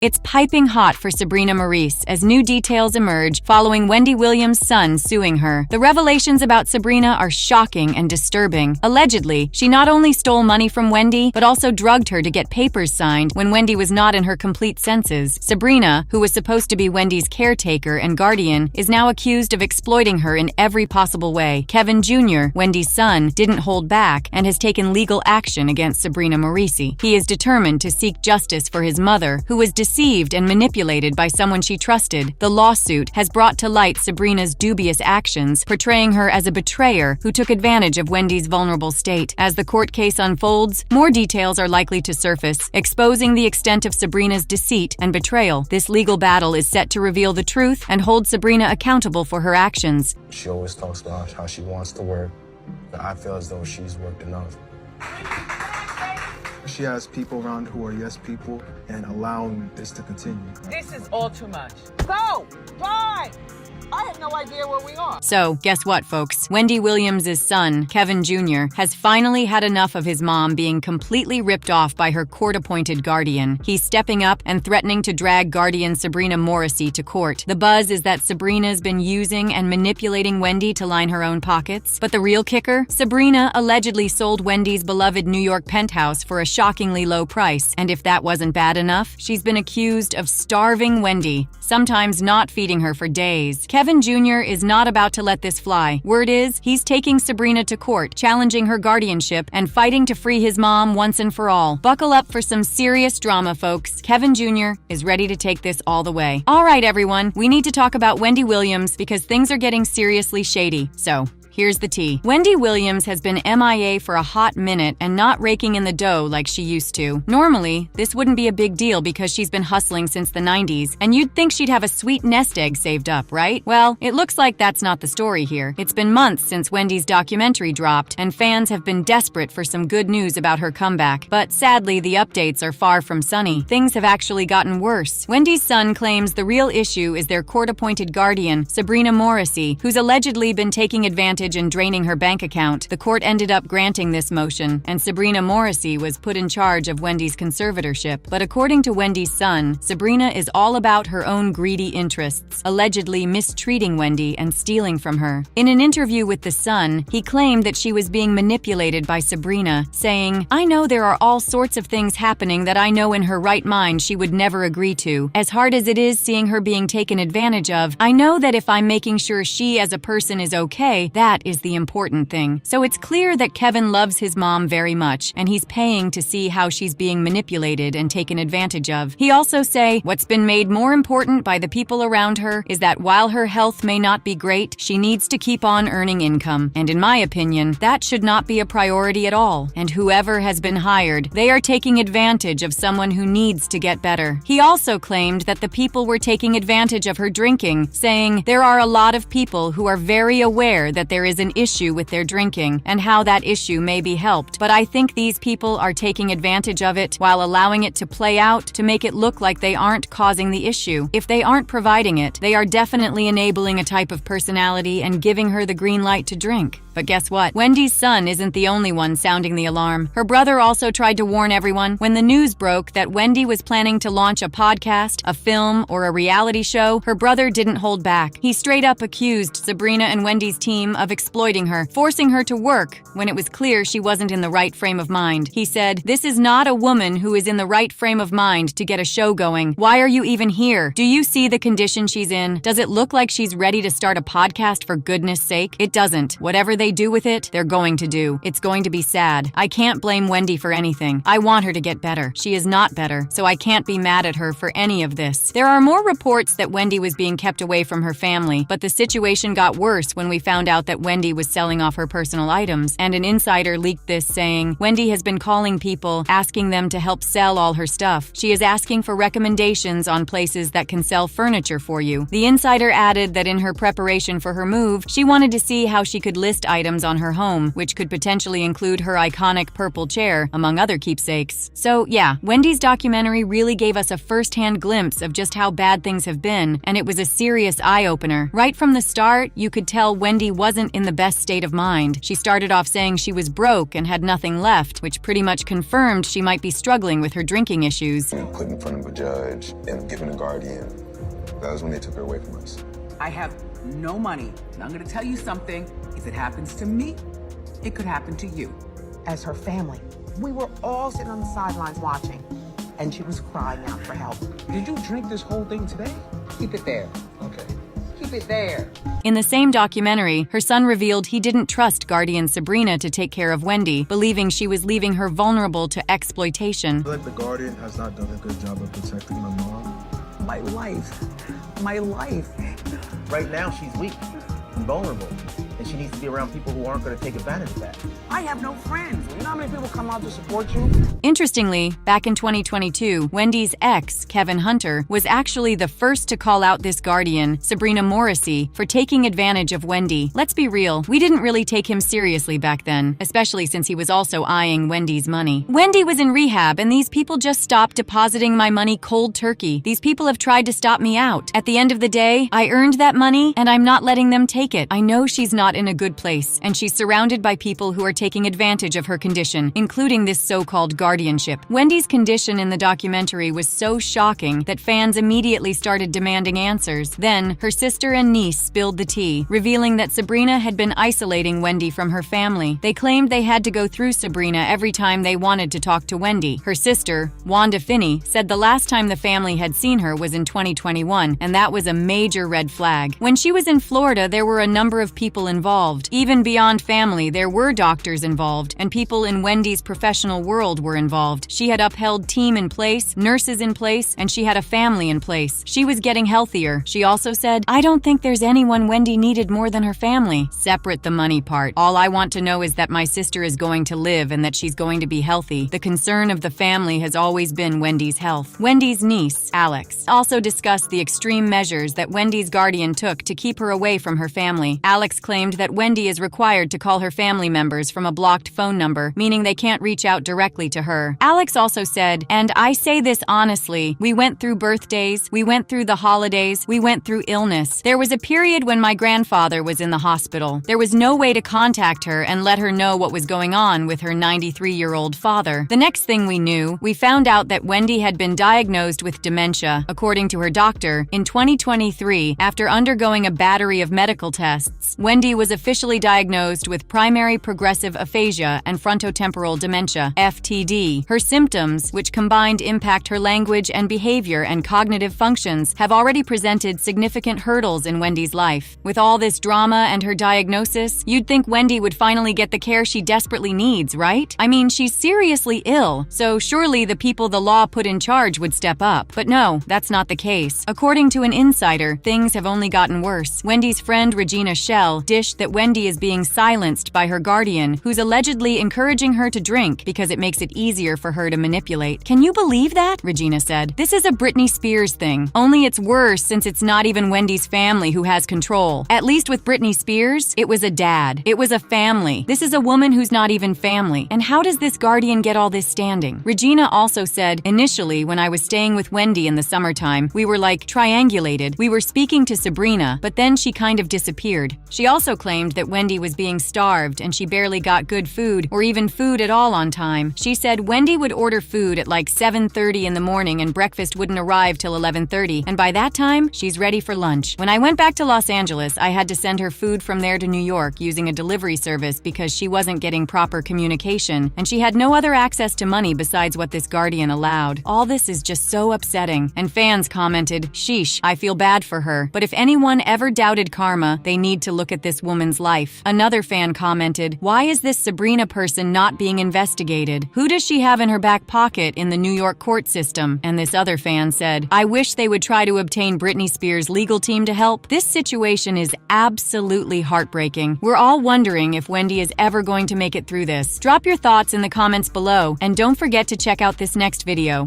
It's piping hot for Sabrina Morrisse as new details emerge following Wendy Williams' son suing her. The revelations about Sabrina are shocking and disturbing. Allegedly, she not only stole money from Wendy, but also drugged her to get papers signed when Wendy was not in her complete senses. Sabrina, who was supposed to be Wendy's caretaker and guardian, is now accused of exploiting her in every possible way. Kevin Jr., Wendy's son, didn't hold back and has taken legal action against Sabrina Morrisse. He is determined to seek justice for his mother, who was deceived and manipulated by someone she trusted. The lawsuit has brought to light Sabrina's dubious actions, portraying her as a betrayer who took advantage of Wendy's vulnerable state. As the court case unfolds, more details are likely to surface, exposing the extent of Sabrina's deceit and betrayal. This legal battle is set to reveal the truth and hold Sabrina accountable for her actions. She always talks about how she wants to work, but I feel as though she's worked enough. She has people around who are yes people and allowing this to continue. This is all too much. Go! Drive! I have no idea where we are. So, guess what, folks? Wendy Williams' son, Kevin Jr., has finally had enough of his mom being completely ripped off by her court-appointed guardian. He's stepping up and threatening to drag guardian Sabrina Morrissey to court. The buzz is that Sabrina's been using and manipulating Wendy to line her own pockets. But the real kicker? Sabrina allegedly sold Wendy's beloved New York penthouse for a shockingly low price. And if that wasn't bad enough, she's been accused of starving Wendy, sometimes not feeding her for days. Kevin Jr. is not about to let this fly. Word is, he's taking Sabrina to court, challenging her guardianship, and fighting to free his mom once and for all. Buckle up for some serious drama, folks. Kevin Jr. is ready to take this all the way. All right, everyone, we need to talk about Wendy Williams because things are getting seriously shady. So, here's the tea. Wendy Williams has been MIA for a hot minute and not raking in the dough like she used to. Normally, this wouldn't be a big deal because she's been hustling since the 90s, and you'd think she'd have a sweet nest egg saved up, right? Well, it looks like that's not the story here. It's been months since Wendy's documentary dropped, and fans have been desperate for some good news about her comeback. But sadly, the updates are far from sunny. Things have actually gotten worse. Wendy's son claims the real issue is their court-appointed guardian, Sabrina Morrissey, who's allegedly been taking advantage and draining her bank account. The court ended up granting this motion, and Sabrina Morrissey was put in charge of Wendy's conservatorship. But according to Wendy's son, Sabrina is all about her own greedy interests, allegedly mistreating Wendy and stealing from her. In an interview with The Sun, he claimed that she was being manipulated by Sabrina, saying, "I know there are all sorts of things happening that I know in her right mind she would never agree to. As hard as it is seeing her being taken advantage of, I know that if I'm making sure she as a person is okay, that is the important thing." So it's clear that Kevin loves his mom very much, and he's paying to see how she's being manipulated and taken advantage of. He also say, what's been made more important by the people around her is that while her health may not be great, she needs to keep on earning income. And in my opinion, that should not be a priority at all. And whoever has been hired, they are taking advantage of someone who needs to get better. He also claimed that the people were taking advantage of her drinking, saying, "There are a lot of people who are very aware that there is an issue with their drinking and how that issue may be helped. But I think these people are taking advantage of it while allowing it to play out to make it look like they aren't causing the issue. If they aren't providing it, they are definitely enabling a type of personality and giving her the green light to drink." But guess what? Wendy's son isn't the only one sounding the alarm. Her brother also tried to warn everyone when the news broke that Wendy was planning to launch a podcast, a film, or a reality show. Her brother didn't hold back. He straight up accused Sabrina and Wendy's team of exploiting her, forcing her to work when it was clear she wasn't in the right frame of mind. He said, "This is not a woman who is in the right frame of mind to get a show going. Why are you even here? Do you see the condition she's in? Does it look like she's ready to start a podcast for goodness sake? It doesn't. Whatever they do with it, they're going to do. It's going to be sad. I can't blame Wendy for anything. I want her to get better. She is not better, so I can't be mad at her for any of this." There are more reports that Wendy was being kept away from her family, but the situation got worse when we found out that Wendy was selling off her personal items, and an insider leaked this saying, Wendy has been calling people, asking them to help sell all her stuff. She is asking for recommendations on places that can sell furniture for you. The insider added that in her preparation for her move, she wanted to see how she could list items on her home, which could potentially include her iconic purple chair, among other keepsakes. So yeah, Wendy's documentary really gave us a first-hand glimpse of just how bad things have been, and it was a serious eye-opener. Right from the start, you could tell Wendy wasn't wasn't in the best state of mind. She started off saying she was broke and had nothing left, which pretty much confirmed she might be struggling with her drinking issues. And put in front of a judge and given a guardian. That was when they took her away from us. I have no money. And I'm gonna tell you something. If it happens to me, it could happen to you. As her family, we were all sitting on the sidelines watching, and she was crying out for help. Did you drink this whole thing today? Keep it there. Okay. Keep it there. In the same documentary, her son revealed he didn't trust guardian Sabrina to take care of Wendy, believing she was leaving her vulnerable to exploitation. I feel like the guardian has not done a good job of protecting my mom. My life. My life. Right now, she's weak and vulnerable, and she needs to be around people who aren't going to take advantage of that. I have no friends. You know how many people come out to support you? Interestingly, back in 2022, Wendy's ex, Kevin Hunter, was actually the first to call out this guardian, Sabrina Morrissey, for taking advantage of Wendy. Let's be real, we didn't really take him seriously back then, especially since he was also eyeing Wendy's money. Wendy was in rehab, and these people just stopped depositing my money cold turkey. These people have tried to stop me out. At the end of the day, I earned that money, and I'm not letting them take it. I know she's not in a good place, and she's surrounded by people who are taking advantage of her condition, including this so-called guardianship. Wendy's condition in the documentary was so shocking that fans immediately started demanding answers. Then, her sister and niece spilled the tea, revealing that Sabrina had been isolating Wendy from her family. They claimed they had to go through Sabrina every time they wanted to talk to Wendy. Her sister, Wanda Finney, said the last time the family had seen her was in 2021, and that was a major red flag. When she was in Florida, there were a number of people involved. Even beyond family, there were doctors involved, and people in Wendy's professional world were involved. She had upheld team in place, nurses in place, and she had a family in place. She was getting healthier. She also said, "I don't think there's anyone Wendy needed more than her family." Separate the money part. All I want to know is that my sister is going to live and that she's going to be healthy. The concern of the family has always been Wendy's health. Wendy's niece, Alex, also discussed the extreme measures that Wendy's guardian took to keep her away from her family. Alex claimed that Wendy is required to call her family members from a blocked phone number, meaning they can't reach out directly to her. Alex also said, and I say this honestly, we went through birthdays, we went through the holidays, we went through illness. There was a period when my grandfather was in the hospital. There was no way to contact her and let her know what was going on with her 93-year-old father. The next thing we knew, we found out that Wendy had been diagnosed with dementia, according to her doctor, in 2023 after undergoing a battery of medical tests. Wendy was officially diagnosed with primary progressive aphasia and frontotemporal dementia, FTD. Her symptoms, which combined impact her language and behavior and cognitive functions, have already presented significant hurdles in Wendy's life. With all this drama and her diagnosis, you'd think Wendy would finally get the care she desperately needs, right? I mean, she's seriously ill, so surely the people the law put in charge would step up. But no, that's not the case. According to an insider, things have only gotten worse. Wendy's friend Regina Shell dished that Wendy is being silenced by her guardian, who's allegedly encouraging her to drink because it makes it easier for her to manipulate. Can you believe that? Regina said. This is a Britney Spears thing. Only it's worse since it's not even Wendy's family who has control. At least with Britney Spears, it was a dad. It was a family. This is a woman who's not even family. And how does this guardian get all this standing? Regina also said, initially, when I was staying with Wendy in the summertime, we were like triangulated. We were speaking to Sabrina, but then she kind of disappeared. She also claimed that Wendy was being starved and she barely got good food or even food at all on time. She said Wendy would order food at like 7:30 in the morning and breakfast wouldn't arrive till 11:30, and by that time, she's ready for lunch. When I went back to Los Angeles, I had to send her food from there to New York using a delivery service because she wasn't getting proper communication, and she had no other access to money besides what this guardian allowed. All this is just so upsetting, and fans commented, "Sheesh, I feel bad for her, but if anyone ever doubted karma, they need to look at this woman's life." Another fan commented, "Why is this Sabrina person not being investigated? Who does she have in her back pocket in the New York court system?" And this other fan said, "I wish they would try to obtain Britney Spears' legal team to help. This situation is absolutely heartbreaking. We're all wondering if Wendy is ever going to make it through this." Drop your thoughts in the comments below, and don't forget to check out this next video.